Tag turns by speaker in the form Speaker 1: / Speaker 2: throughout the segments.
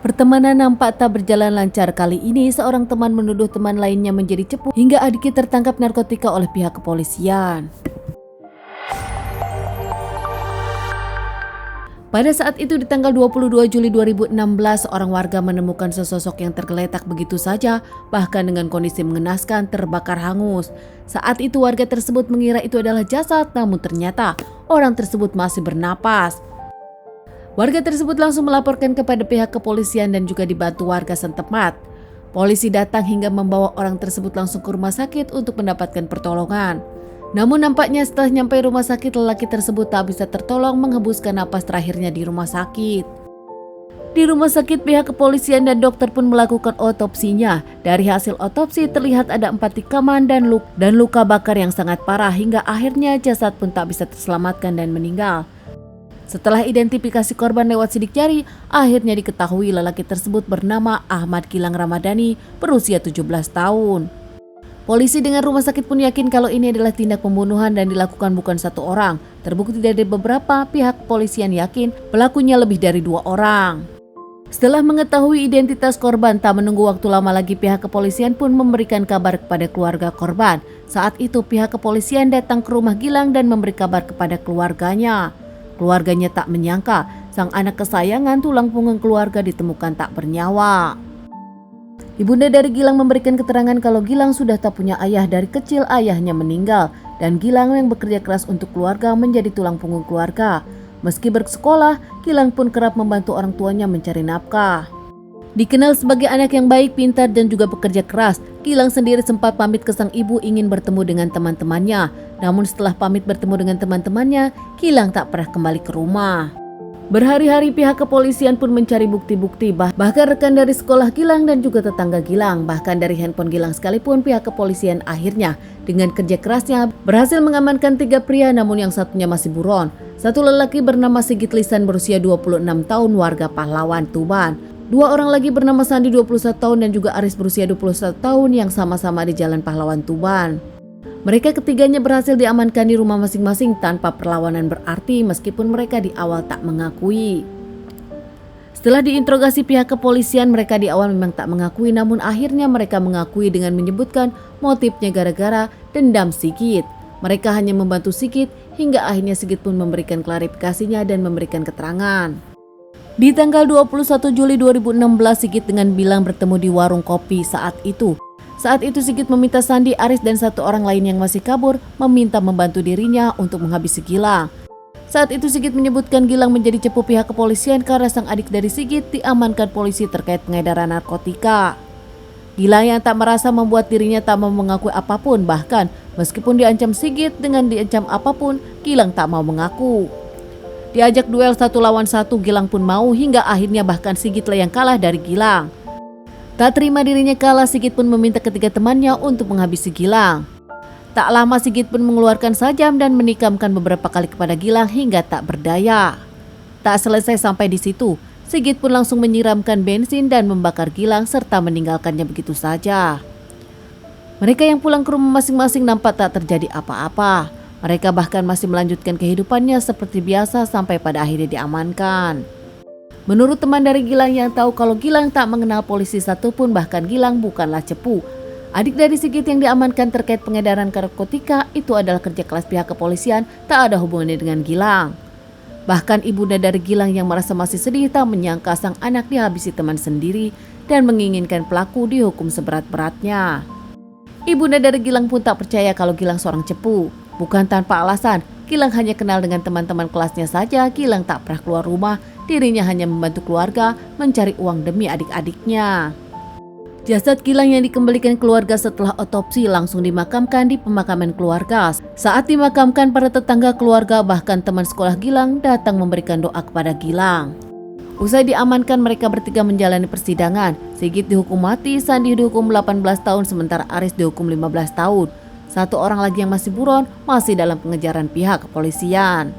Speaker 1: Pertemanan nampak tak berjalan lancar. Kali ini seorang teman menuduh teman lainnya menjadi cepu hingga adiknya tertangkap narkotika oleh pihak kepolisian. Pada saat itu di tanggal 22 Juli 2016, seorang warga menemukan sesosok yang tergeletak begitu saja, bahkan dengan kondisi mengenaskan terbakar hangus. Saat itu warga tersebut mengira itu adalah jasad, namun ternyata orang tersebut masih bernapas. Warga tersebut langsung melaporkan kepada pihak kepolisian dan juga dibantu warga setempat. Polisi datang hingga membawa orang tersebut langsung ke rumah sakit untuk mendapatkan pertolongan. Namun nampaknya setelah nyampe rumah sakit, lelaki tersebut tak bisa tertolong menghembuskan napas terakhirnya di rumah sakit. Di rumah sakit pihak kepolisian dan dokter pun melakukan otopsinya. Dari hasil otopsi terlihat ada 4 tikaman dan luka bakar yang sangat parah hingga akhirnya jasad pun tak bisa terselamatkan dan meninggal. Setelah identifikasi korban lewat sidik jari, akhirnya diketahui lelaki tersebut bernama Ahmad Gilang Ramadhani, berusia 17 tahun. Polisi dengan rumah sakit pun yakin kalau ini adalah tindak pembunuhan dan dilakukan bukan satu orang. Terbukti dari beberapa pihak kepolisian yakin pelakunya lebih dari 2 orang. Setelah mengetahui identitas korban, tak menunggu waktu lama lagi pihak kepolisian pun memberikan kabar kepada keluarga korban. Saat itu pihak kepolisian datang ke rumah Gilang dan memberi kabar kepada keluarganya. Keluarganya tak menyangka sang anak kesayangan tulang punggung keluarga ditemukan tak bernyawa. Ibunda dari Gilang memberikan keterangan kalau Gilang sudah tak punya ayah dari kecil, ayahnya meninggal, dan Gilang yang bekerja keras untuk keluarga menjadi tulang punggung keluarga. Meski bersekolah, Gilang pun kerap membantu orang tuanya mencari nafkah. Dikenal sebagai anak yang baik, pintar, dan juga bekerja keras, Gilang sendiri sempat pamit ke sang ibu ingin bertemu dengan teman-temannya. Namun setelah pamit bertemu dengan teman-temannya, Gilang tak pernah kembali ke rumah. Berhari-hari pihak kepolisian pun mencari bukti-bukti, bahkan rekan dari sekolah Gilang dan juga tetangga Gilang, bahkan dari handphone Gilang sekalipun pihak kepolisian akhirnya dengan kerja kerasnya berhasil mengamankan 3 pria, namun yang satunya masih buron. Satu lelaki bernama Sigit Lisan berusia 26 tahun warga Pahlawan, Tuban. 2 orang lagi bernama Sandi 21 tahun dan juga Aris berusia 21 tahun yang sama-sama di Jalan Pahlawan, Tuban. Mereka ketiganya berhasil diamankan di rumah masing-masing tanpa perlawanan berarti meskipun mereka di awal tak mengakui. Setelah diinterogasi pihak kepolisian, mereka di awal memang tak mengakui, namun akhirnya mereka mengakui dengan menyebutkan motifnya gara-gara dendam Sigit. Mereka hanya membantu Sigit hingga akhirnya Sigit pun memberikan klarifikasinya dan memberikan keterangan. Di tanggal 21 Juli 2016, Sigit dengan Bilang bertemu di warung kopi saat itu. Saat itu Sigit meminta Sandi, Aris, dan 1 orang lain yang masih kabur meminta membantu dirinya untuk menghabisi Gilang. Saat itu Sigit menyebutkan Gilang menjadi cepu pihak kepolisian karena sang adik dari Sigit diamankan polisi terkait pengedaran narkotika. Gilang yang tak merasa membuat dirinya tak mau mengakui apapun, bahkan meskipun diancam Sigit dengan diancam apapun, Gilang tak mau mengaku. Diajak duel 1 lawan 1, Gilang pun mau hingga akhirnya bahkan Sigitlah yang kalah dari Gilang. Tak terima dirinya kalah, Sigit pun meminta ketiga temannya untuk menghabisi Gilang. Tak lama Sigit pun mengeluarkan sajam dan menikamkan beberapa kali kepada Gilang hingga tak berdaya. Tak selesai sampai di situ, Sigit pun langsung menyiramkan bensin dan membakar Gilang serta meninggalkannya begitu saja. Mereka yang pulang ke rumah masing-masing nampak tak terjadi apa-apa. Mereka bahkan masih melanjutkan kehidupannya seperti biasa sampai pada akhirnya diamankan. Menurut teman dari Gilang yang tahu kalau Gilang tak mengenal polisi satupun, bahkan Gilang bukanlah cepu. Adik dari Sigit yang diamankan terkait pengedaran narkotika itu adalah kerja keras pihak kepolisian, tak ada hubungannya dengan Gilang. Bahkan ibunda dari Gilang yang merasa masih sedih tak menyangka sang anak dihabisi teman sendiri dan menginginkan pelaku dihukum seberat-beratnya. Ibunda dari Gilang pun tak percaya kalau Gilang seorang cepu. Bukan tanpa alasan, Gilang hanya kenal dengan teman-teman kelasnya saja. Gilang tak pernah keluar rumah, dirinya hanya membantu keluarga mencari uang demi adik-adiknya. Jasad Gilang yang dikembalikan keluarga setelah otopsi langsung dimakamkan di pemakaman keluarga. Saat dimakamkan, para tetangga keluarga bahkan teman sekolah Gilang datang memberikan doa kepada Gilang. Usai diamankan, mereka bertiga menjalani persidangan. Sigit dihukum mati, Sandi dihukum 18 tahun, sementara Aris dihukum 15 tahun. 1 orang lagi yang masih buron masih dalam pengejaran pihak kepolisian.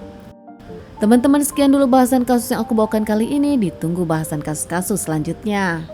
Speaker 1: Teman-teman, sekian dulu bahasan kasus yang aku bawakan kali ini. Ditunggu bahasan kasus-kasus selanjutnya.